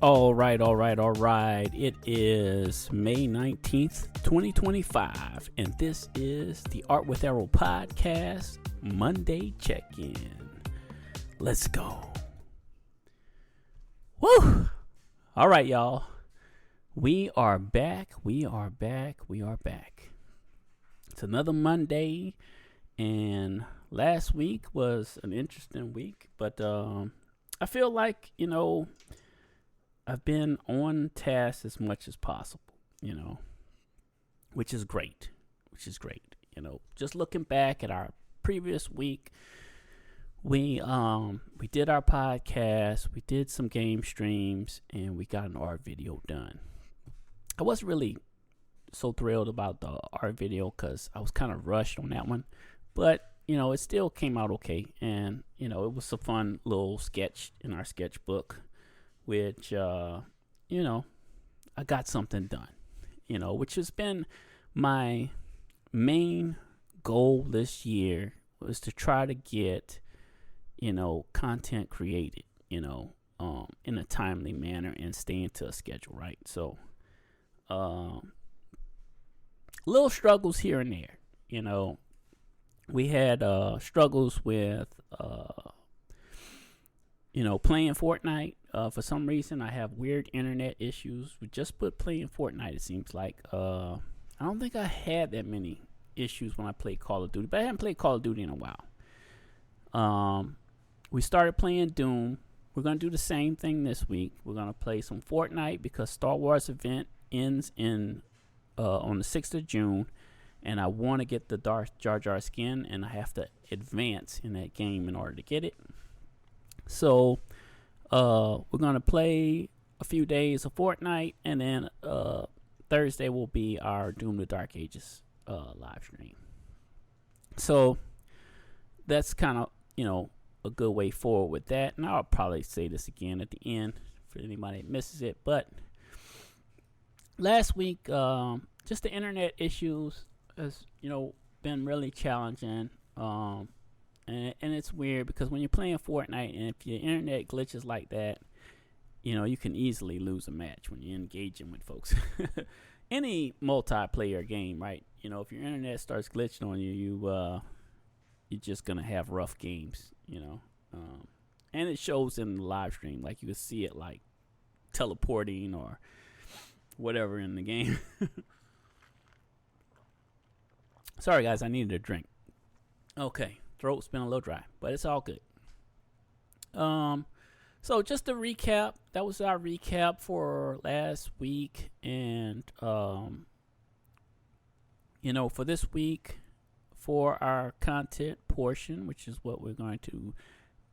All right, all right, all right. It is May 19th, 2025, and this is the Art with Errol Podcast Monday check-in. Let's go. Woo! All right, y'all. We are back. It's another Monday, and last week was an interesting week, but I feel like, I've been on task as much as possible, which is great. Just looking back at our previous week, we did our podcast, we did some game streams, and we got an art video done. I wasn't really so thrilled about the art video because I was kind of rushed on that one, but it still came out okay, and it was a fun little sketch in our sketchbook, which I got something done, which has been my main goal this year, was to try to get content created in a timely manner and stay into a schedule, right? So little struggles here and there. We had struggles with playing Fortnite. For some reason, I have weird internet issues. We just put playing Fortnite, it seems like. I don't think I had that many issues when I played Call of Duty, but I haven't played Call of Duty in a while. We started playing Doom. We're going to do the same thing this week. We're going to play some Fortnite because Star Wars event ends on the 6th of June, and I want to get the Darth Jar Jar skin, and I have to advance in that game in order to get it. So we're going to play a few days of Fortnite, and then Thursday will be our Doom the Dark Ages live stream. So that's kind of, a good way forward with that. And I'll probably say this again at the end for anybody that misses it. But last week, just the internet issues has, been really challenging. And it's weird because when you're playing Fortnite and if your internet glitches like that, you can easily lose a match when you're engaging with folks. Any multiplayer game, right? If your internet starts glitching on you, you're just going to have rough games, and it shows in the live stream. Like, you can see it, like, teleporting or whatever in the game. Sorry, guys, I needed a drink. Okay, throat's been a little dry, but it's all good. So just to recap, that was our recap for last week, and for this week, for our content portion, which is what we're going to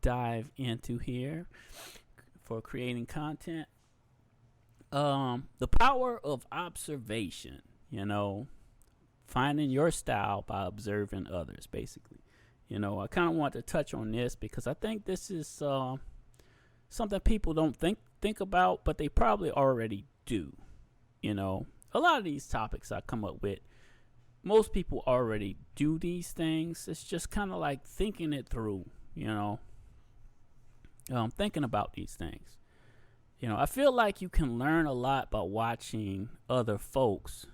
dive into here for creating content. The power of observation, finding your style by observing others, basically. I kind of want to touch on this because I think this is something people don't think about, but they probably already do. A lot of these topics I come up with, most people already do these things. It's just kind of like thinking it through, thinking about these things. I feel like you can learn a lot by watching other folks.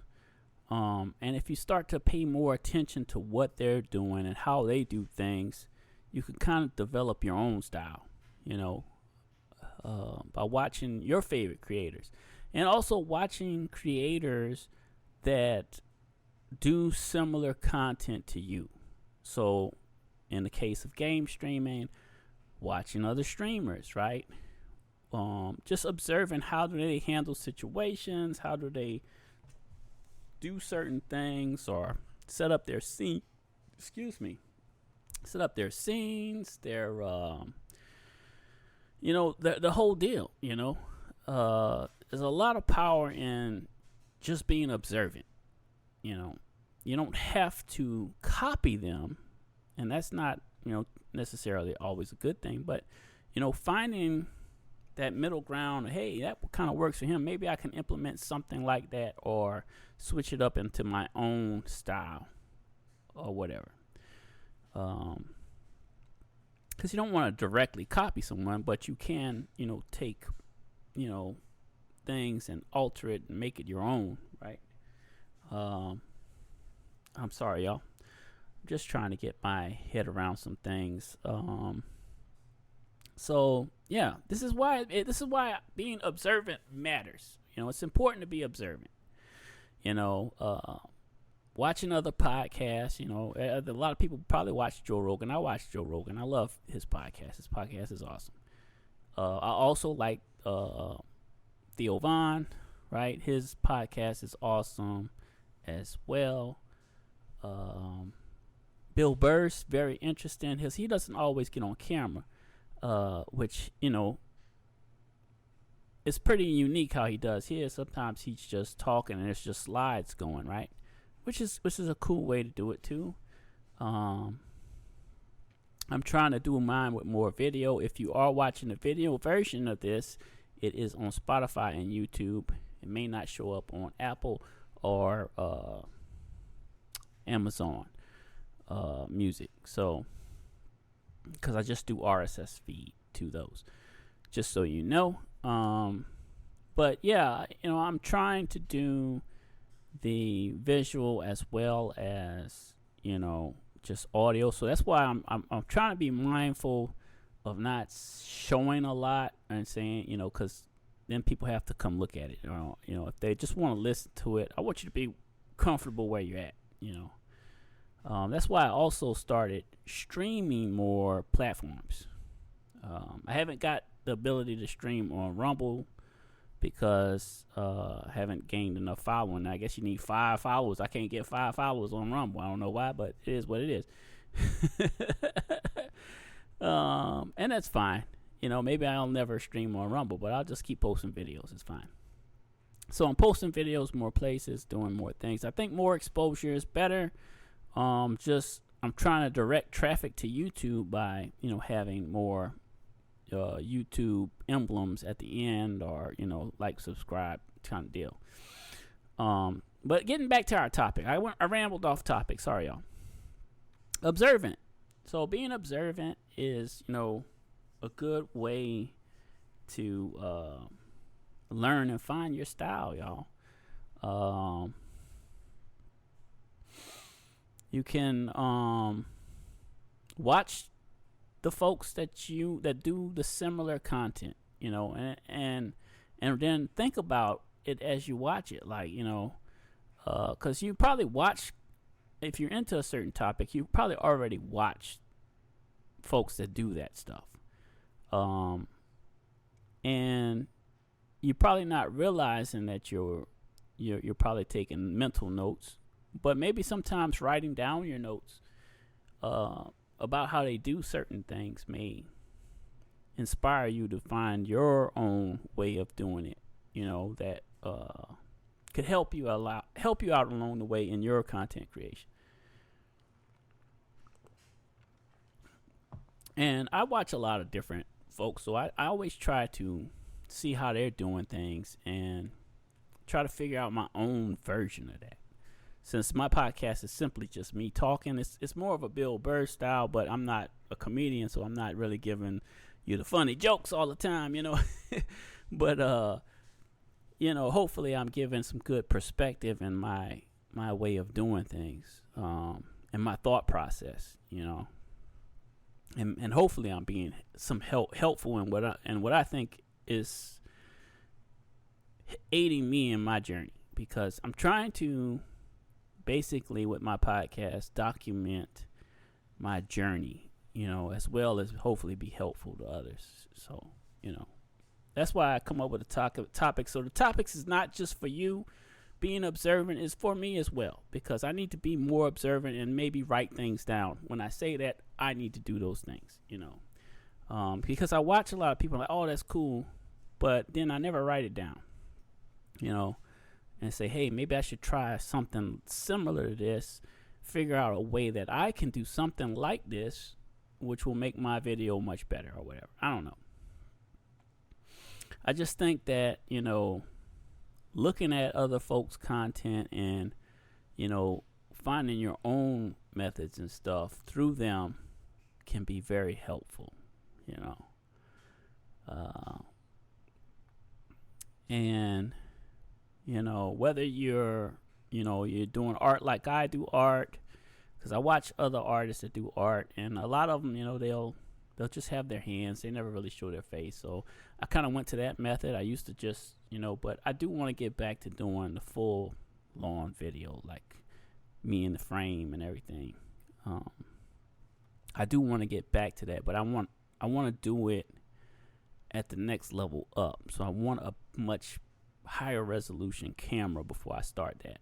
And if you start to pay more attention to what they're doing and how they do things, you can kind of develop your own style, by watching your favorite creators. And also watching creators that do similar content to you. So in the case of game streaming, watching other streamers, right? Just observing how do they handle situations, how do they do certain things, or set up their scene. Set up their scenes, their the whole deal. There's a lot of power in just being observant. You don't have to copy them, and that's not necessarily always a good thing. But finding that middle ground, hey, that kind of works for him. Maybe I can implement something like that, or switch it up into my own style, or whatever. Because you don't want to directly copy someone, but you can, take, things and alter it and make it your own, right? I'm sorry, y'all. I'm just trying to get my head around some things. So yeah, this is why being observant matters. It's important to be observant. Watching other podcasts. A lot of people probably watch Joe Rogan. I watch Joe Rogan. I love his podcast. His podcast is awesome. I also like Theo Von, right? His podcast is awesome as well. Bill Burr's very interesting. He doesn't always get on camera, which it's pretty unique how he does here. Sometimes he's just talking and it's just slides going, right? Which is a cool way to do it too. I'm trying to do mine with more video. If you are watching the video version of this, it is on Spotify and YouTube. It may not show up on Apple or Amazon Music. So, because I just do RSS feed to those, just so you know. But yeah, I'm trying to do the visual as well as just audio. So that's why I'm trying to be mindful of not showing a lot and saying because then people have to come look at it. If they just want to listen to it, I want you to be comfortable where you're at. That's why I also started streaming more platforms. I haven't got the ability to stream on Rumble because I haven't gained enough following. I guess you need 5 followers. I can't get 5 followers on Rumble. I don't know why, but it is what it is. And that's fine. Maybe I'll never stream on Rumble, but I'll just keep posting videos. It's fine. So I'm posting videos more places, doing more things. I think more exposure is better. I'm trying to direct traffic to YouTube by having more YouTube emblems at the end, or like, subscribe kind of deal. But getting back to our topic, I rambled off topic. Sorry, y'all. Observant. So being observant is a good way to learn and find your style, y'all. You can watch the folks that do the similar content, and then think about it as you watch it, like, because you probably watch, if you're into a certain topic, you probably already watched folks that do that stuff, and you're probably not realizing that you're probably taking mental notes, but maybe sometimes writing down your notes about how they do certain things may inspire you to find your own way of doing it, that could help you out along the way in your content creation. And I watch a lot of different folks, so I always try to see how they're doing things and try to figure out my own version of that. Since my podcast is simply just me talking, it's more of a Bill Burr style, but I'm not a comedian, so I'm not really giving you the funny jokes all the time, But hopefully I'm giving some good perspective in my way of doing things, and my thought process, and hopefully I'm being some helpful in what I think is aiding me in my journey, because I'm trying to basically, with my podcast, document my journey, as well as hopefully be helpful to others. So, that's why I come up with a topic. So the topics is not just for you. Being observant is for me as well, because I need to be more observant and maybe write things down. When I say that, I need to do those things, because I watch a lot of people like, oh, that's cool, but then I never write it down, and say, hey, maybe I should try something similar to this, figure out a way that I can do something like this, which will make my video much better or whatever. I don't know. I just think that, looking at other folks' content and, finding your own methods and stuff through them can be very helpful, And, whether you're doing art like I do art, because I watch other artists that do art, and a lot of them, they'll just have their hands. They never really show their face. So I kind of went to that method. I used to just, but I do want to get back to doing the full lawn video, like me in the frame and everything. I do want to get back to that, but I want to do it at the next level up. So I want a much higher resolution camera before I start that.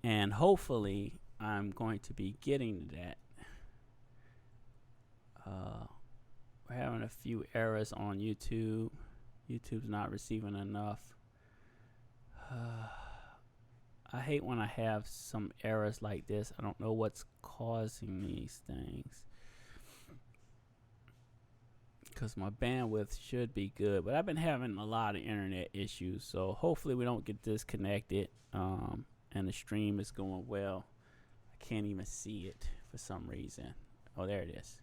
And hopefully I'm going to be getting to that. We're having a few errors on YouTube. YouTube's not receiving enough. I hate when I have some errors like this. I don't know what's causing these things, because my bandwidth should be good, but I've been having a lot of internet issues, so hopefully we don't get disconnected, and the stream is going well. I can't even see it for some reason. Oh, there it is.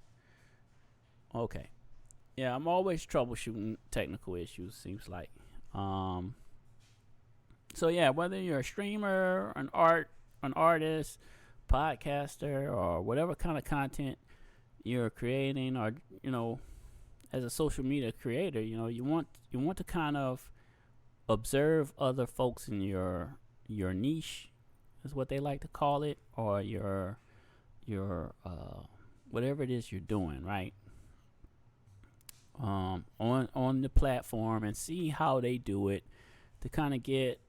Okay. Yeah, I'm always troubleshooting technical issues, seems like. So yeah, whether you're a streamer, an artist, podcaster, or whatever kind of content you're creating, or as a social media creator, you want to kind of observe other folks in your niche, is what they like to call it, or your whatever it is you're doing, right? On the platform, and see how they do it, to kind of get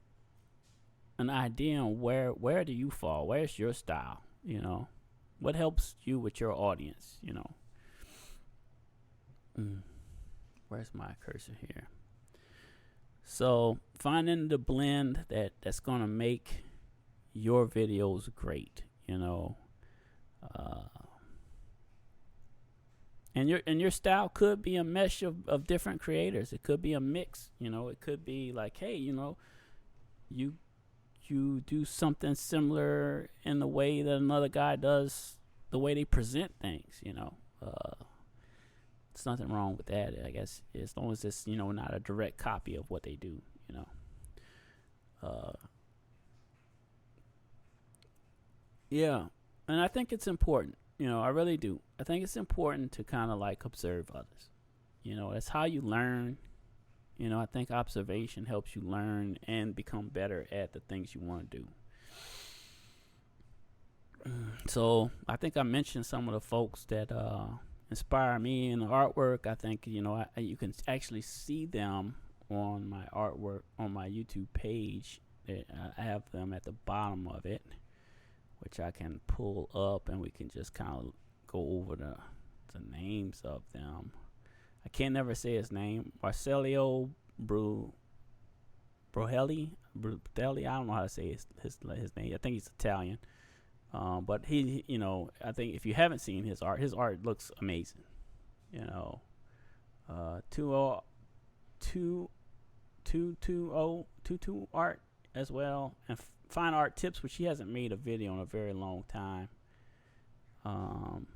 an idea on where do you fall, where's your style, what helps you with your audience, Where's my cursor here? So finding the blend that's gonna make your videos great, and your style could be a mesh of different creators. It could be a mix, it could be like, hey, you do something similar in the way that another guy does, the way they present things, there's nothing wrong with that, I guess, as long as it's, not a direct copy of what they do, yeah. And I think it's important, I really do. I think it's important to kind of like observe others. That's how you learn. I think observation helps you learn and become better at the things you want to do. So I think I mentioned some of the folks that inspire me in the artwork. I think, you can actually see them on my artwork on my YouTube page. I have them at the bottom of it, which I can pull up, and we can just kind of go over the names of them. I can't never say his name. Marcelio Bruhelli. I don't know how to say his name. I think he's Italian. But he, I think if you haven't seen his art looks amazing. 22022 art as well, and Fine Art Tips, which he hasn't made a video in a very long time. And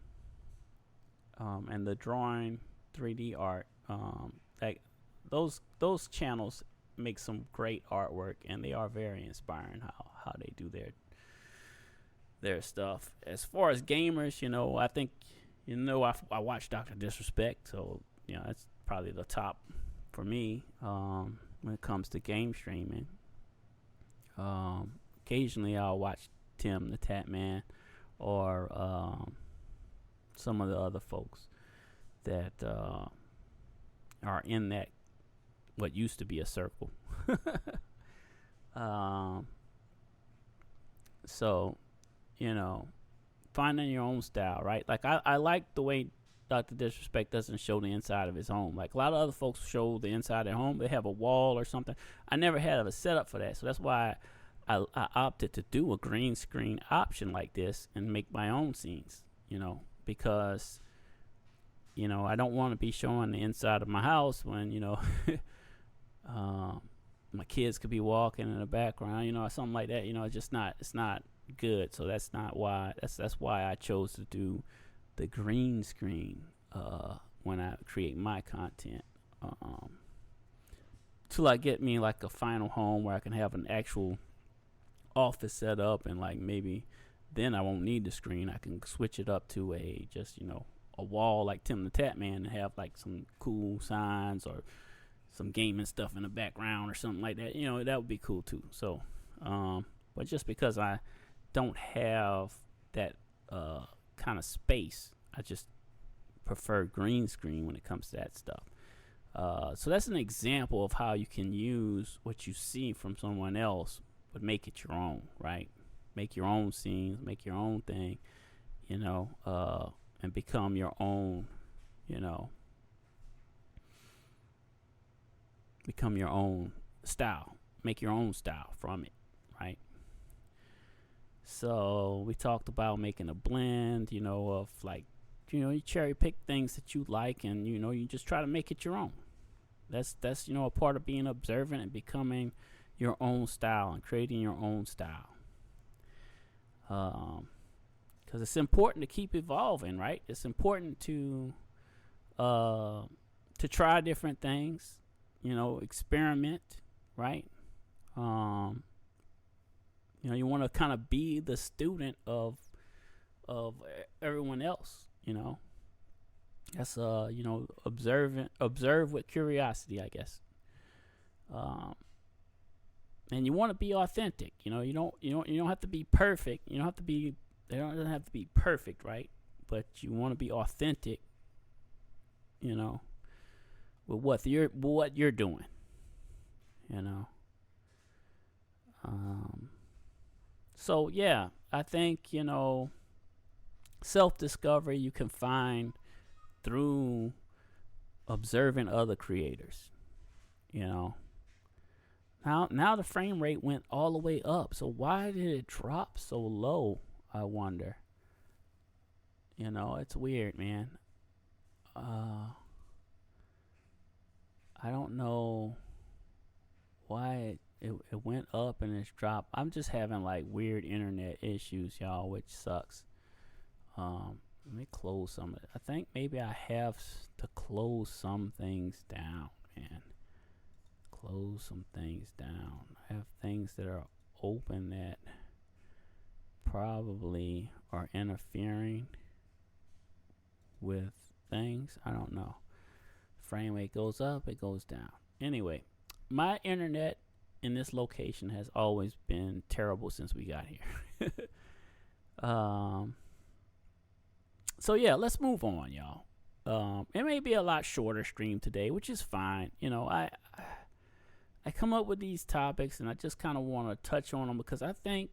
the drawing 3D art, like those channels make some great artwork, and they are very inspiring how they do their stuff. As far as gamers, I think I watch Dr. Disrespect, so that's probably the top for me when it comes to game streaming. Occasionally I'll watch Tim the Tatman, or some of the other folks that are in that what used to be a circle. So finding your own style, right? Like I like the way Dr. Disrespect doesn't show the inside of his home. Like a lot of other folks show the inside of their home. They have a wall or something. I never had a setup for that, so that's why I opted to do a green screen option like this and make my own scenes, because I don't want to be showing the inside of my house when my kids could be walking in the background, or something like that. It's not good. So that's why I chose to do the green screen when I create my content. Till I get me like a final home where I can have an actual office set up, and like maybe then I won't need the screen. I can switch it up to a just a wall like Tim the Tap Man and have like some cool signs or some gaming stuff in the background or something like that. That would be cool too. So, but just because I don't have that kind of space, I just prefer green screen when it comes to that stuff. So that's an example of how you can use what you see from someone else, but make it your own, right? Make your own scenes, make your own thing, and become your own, become your own style. Make your own style from it, right? So we talked about making a blend, of like, you cherry pick things that you like, and you just try to make it your own. That's a part of being observant and becoming your own style and creating your own style. Because it's important to keep evolving, right? It's important to try different things, experiment, right? You want to kind of be the student of everyone else, That's observe with curiosity, I guess. And you want to be authentic. You don't have to be perfect. It doesn't have to be perfect, right? But you want to be authentic, with what you're doing, So yeah, I think self-discovery you can find through observing other creators. Now the frame rate went all the way up. So why did it drop so low, I wonder? It's weird, man. I don't know why it went up and it's dropped. I'm just having like weird internet issues, y'all, which sucks. Let me close some of it. I think maybe I have to close some things down, man. Close some things down. I have things that are open that probably are interfering with things. I don't know. Frame rate goes up, it goes down. Anyway, my internet in this location has always been terrible since we got here. So yeah, let's move on, y'all. It may be a lot shorter stream today, which is fine. I come up with these topics and I just kind of want to touch on them because I think,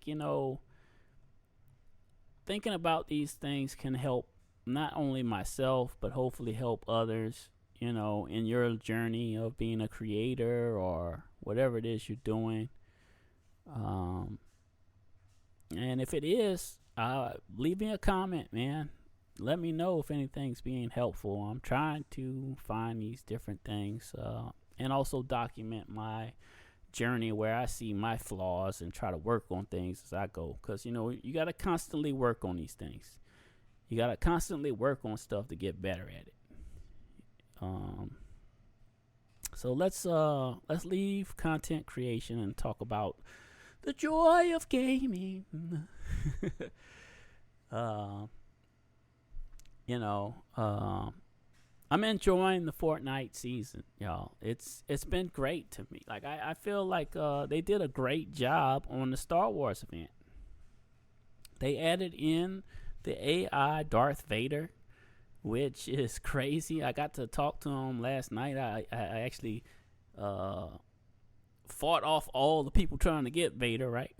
thinking about these things can help not only myself, but hopefully help others, in your journey of being a creator or whatever it is you're doing. And if it is, leave me a comment, man. Let me know if anything's being helpful. I'm trying to find these different things and also document my journey where I see my flaws and try to work on things as I go. Because, you got to constantly work on these things. You got to constantly work on stuff to get better at it. So let's leave content creation and talk about the joy of gaming. I'm enjoying the Fortnite season, y'all. It's been great to me. Like I feel like they did a great job on the Star Wars event. They added in the AI Darth Vader, which is crazy. I got to talk to him last night. I actually fought off all the people trying to get Vader, right?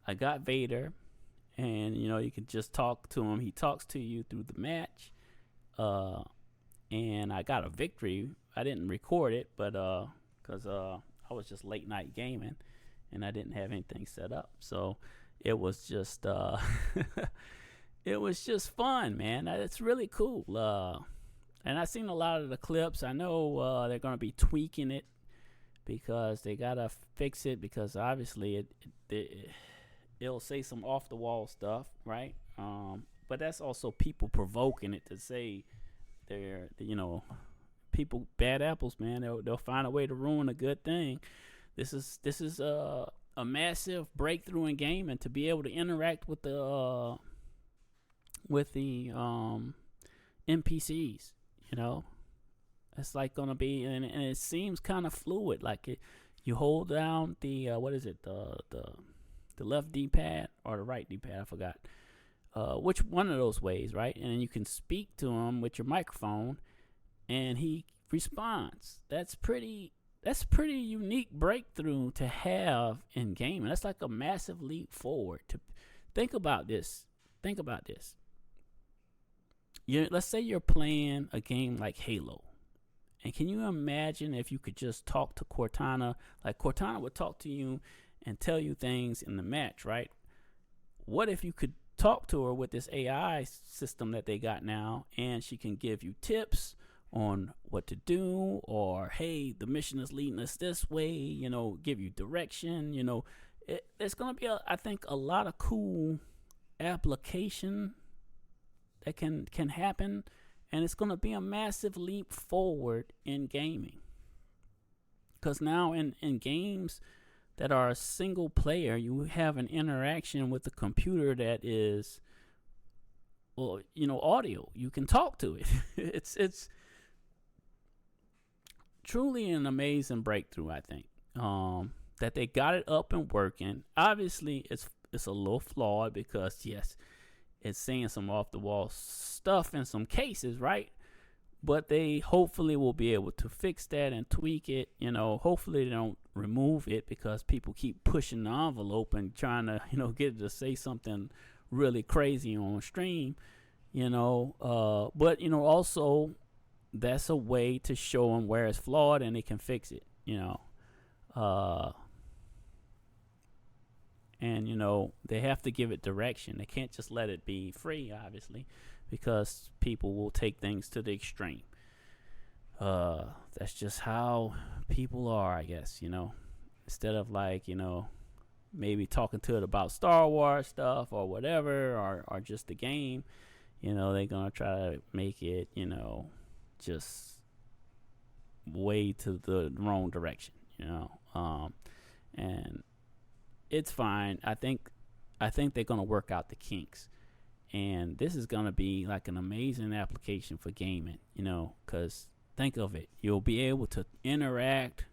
I got Vader, and you can just talk to him. He talks to you through the match. And I got a victory. I didn't record it, but because I was just late night gaming, and I didn't have anything set up, so it was just it was just fun, man. It's really cool. And I've seen a lot of the clips. I know they're gonna be tweaking it because they gotta fix it because obviously it'll say some off the wall stuff, right? But that's also people provoking it to say They're, people, bad apples, man. They'll find a way to ruin a good thing. This is a massive breakthrough in gaming, to be able to interact with the NPCs. It's like gonna be, and it seems kind of fluid. Like you hold down the the left D-pad or the right D-pad, I forgot which one of those ways, right? And then you can speak to him with your microphone, and he responds. That's pretty unique breakthrough to have in gaming. That's like a massive leap forward. To think about this. Let's say you're playing a game like Halo. And can you imagine if you could just talk to Cortana? Like Cortana would talk to you and tell you things in the match, right? What if you could talk to her with this AI system that they got now, and she can give you tips on what to do, or hey, the mission is leading us this way, give you direction. There's going to be, I think, a lot of cool application that can happen, and it's going to be a massive leap forward in gaming. Because now in games that are a single player, you have an interaction with the computer that is, audio. You can talk to it. It's truly an amazing breakthrough, I think. That they got it up and working. Obviously, it's a little flawed because, yes, it's saying some off the wall stuff in some cases, right? But they hopefully will be able to fix that and tweak it. Hopefully they don't remove it, because people keep pushing the envelope and trying to, get it to say something really crazy on stream, but, also that's a way to show them where it's flawed and they can fix it, and, they have to give it direction. They can't just let it be free, obviously, because people will take things to the extreme. That's just how people are, I guess, instead of maybe talking to it about Star Wars stuff or whatever, or just the game, they're going to try to make it, just way to the wrong direction, and it's fine. I think they're going to work out the kinks. And this is going to be like an amazing application for gaming, because think of it. You'll be able to interact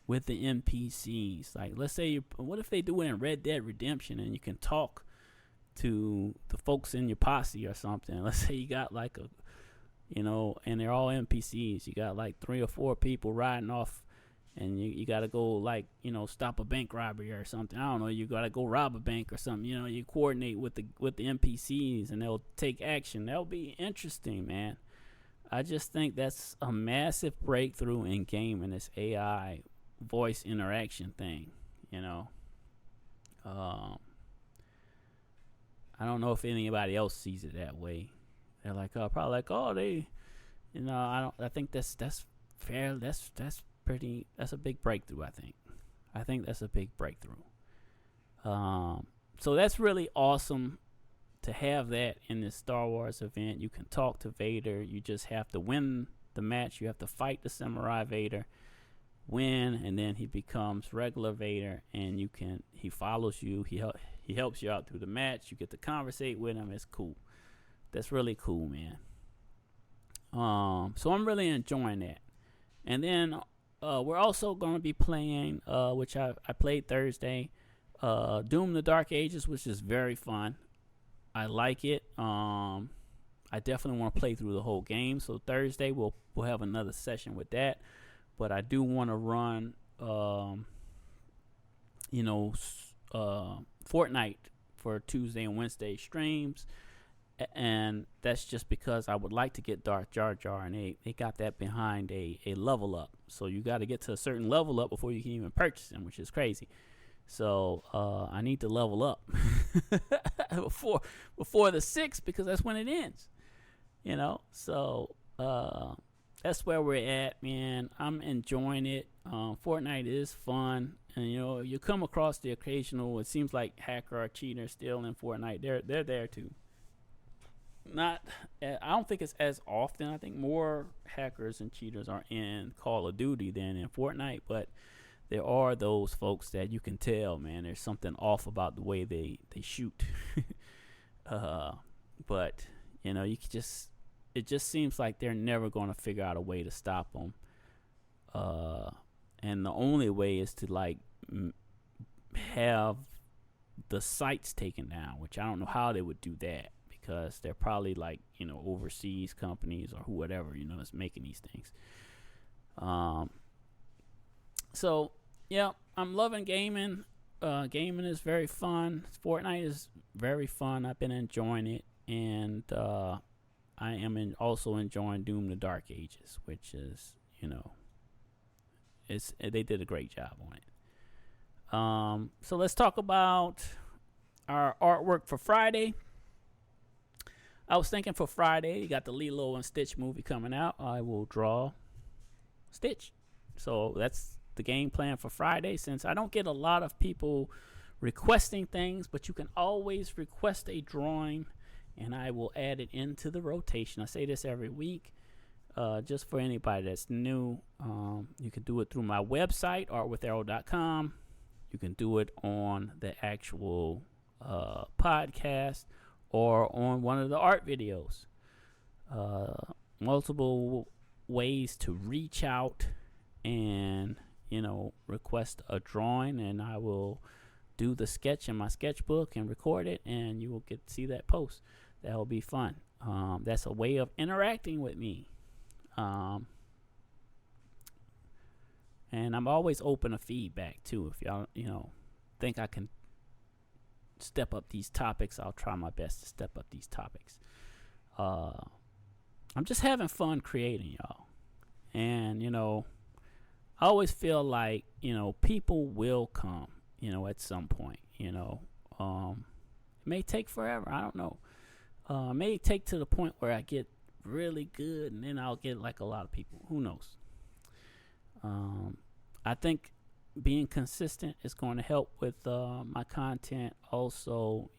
with the NPCs. Like, let's say, what if they do it in Red Dead Redemption and you can talk to the folks in your posse or something? Let's say you got like and they're all NPCs. You got like 3 or 4 people riding off, and you got to go stop a bank robbery or something. I don't know. You got to go rob a bank or something. You coordinate with the NPCs, and they'll take action. That'll be interesting, man. I just think that's a massive breakthrough in gaming, this AI voice interaction thing. I don't know if anybody else sees it that way. They're like, probably like, they, I think that's fair. That's a big breakthrough, I think. I think that's a big breakthrough. So that's really awesome to have that in this Star Wars event. You can talk to Vader. You just have to win the match. You have to fight the Samurai Vader, win, and then he becomes regular Vader, and he follows you. He helps you out through the match. You get to conversate with him. It's cool. That's really cool, man. So I'm really enjoying that. And then we're also going to be playing, which I played Thursday, Doom: The Dark Ages, which is very fun. I like it. I definitely want to play through the whole game. So Thursday we'll have another session with that. But I do want to run, Fortnite for Tuesday and Wednesday streams. And that's just because I would like to get Darth Jar Jar, and they got that behind a level up. So you got to get to a certain level up before you can even purchase them, which is crazy. So I need to level up before the 6th, because that's when it ends. So that's where we're at, man. I'm enjoying it. Fortnite is fun, and you come across the occasional. It seems like hacker or cheater still in Fortnite. They're there too. not. I don't think it's as often. I think more hackers and cheaters are in Call of Duty than in Fortnite, but there are those folks that you can tell, man, there's something off about the way they shoot. But you could just, it just seems like they're never going to figure out a way to stop them. And the only way is to like have the sites taken down, which I don't know how they would do that, because they're probably like overseas companies or whatever is making these things. So yeah, I'm loving gaming. Gaming is very fun. Fortnite is very fun. I've been enjoying it, and I am also enjoying Doom: The Dark Ages, which is they did a great job on it. So let's talk about our artwork for Friday. I was thinking for Friday, you got the Lilo and Stitch movie coming out. I will draw Stitch. So that's the game plan for Friday. Since I don't get a lot of people requesting things, but you can always request a drawing, and I will add it into the rotation. I say this every week. Just for anybody that's new, you can do it through my website, ArtwithErrol.com. You can do it on the actual podcast or on one of the art videos. Multiple ways to reach out and request a drawing, and I will do the sketch in my sketchbook and record it, and you will get to see that post. That will be fun. That's a way of interacting with me. And I'm always open to feedback too. If y'all think I can step up these topics, I'll try my best to step up these topics. I'm just having fun creating, y'all. And I always feel like people will come at some point. It may take forever, I don't know. It may take to the point where I get really good, and then I'll get like a lot of people. Who knows? I think being consistent is going to help with my content. Also,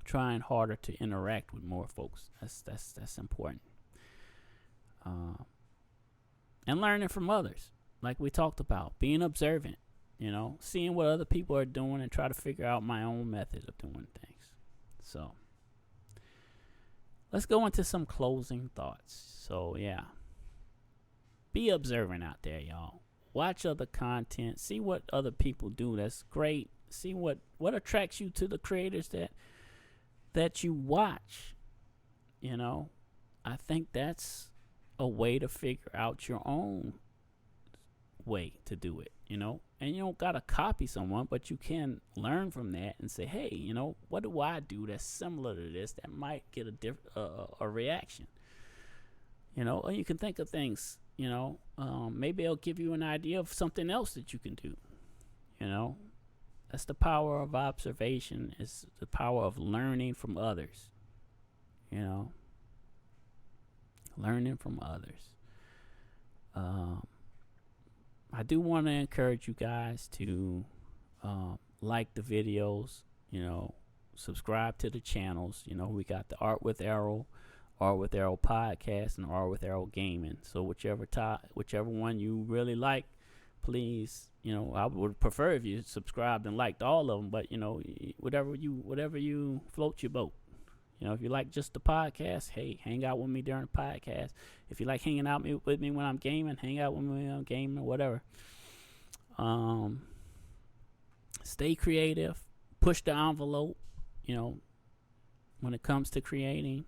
trying harder to interact with more folks. That's important. And learning from others, like we talked about, being observant. Seeing what other people are doing and try to figure out my own method of doing things. So let's go into some closing thoughts. So yeah, be observant out there, y'all. Watch other content. See what other people do. That's great. See what attracts you to the creators that you watch. I think that's a way to figure out your own way to do it. And you don't gotta copy someone, but you can learn from that and say, hey, what do I do that's similar to this that might get a reaction? Or you can think of things. Maybe it'll give you an idea of something else that you can do. That's the power of observation. It's the power of learning from others. Learning from others. I do want to encourage you guys to like the videos, subscribe to the channels. We got the Art with Errol Podcast, and Art with Errol Gaming. So whichever one you really like, please, I would prefer if you subscribed and liked all of them, but whatever you float your boat. If you like just the podcast, hey, hang out with me during the podcast. If you like hanging out with me when I'm gaming, hang out with me when I'm gaming or whatever. Stay creative. Push the envelope, when it comes to creating.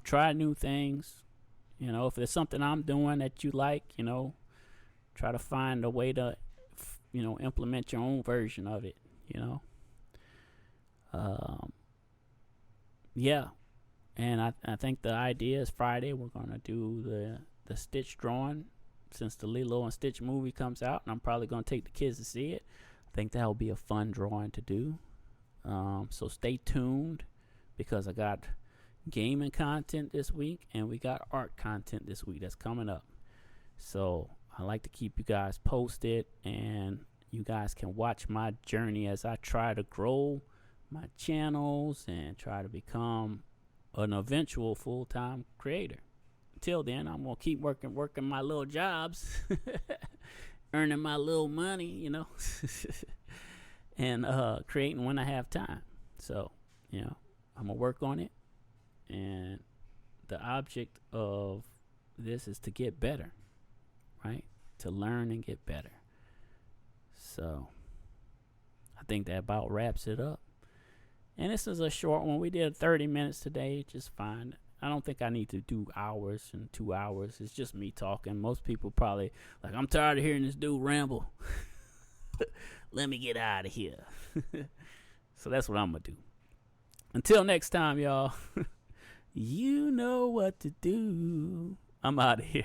Try new things. If there's something I'm doing that you like, try to find a way to, implement your own version of it, Yeah, and I think the idea is Friday we're going to do the Stitch drawing, since the Lilo and Stitch movie comes out, and I'm probably going to take the kids to see it. I think that'll be a fun drawing to do. So stay tuned, because I got gaming content this week, and we got art content this week that's coming up. So I like to keep you guys posted, and you guys can watch my journey as I try to grow my channels and try to become an eventual full-time creator. Until then, I'm gonna keep working my little jobs, earning my little money, and creating when I have time. So, I'm gonna work on it, and the object of this is to get better, right? To learn and get better. So I think that about wraps it up. And this is a short one. We did 30 minutes today, just fine. I don't think I need to do hours and 2 hours. It's just me talking. Most people probably like, I'm tired of hearing this dude ramble. Let me get out of here. So that's what I'm going to do. Until next time, y'all. You know what to do. I'm out of here.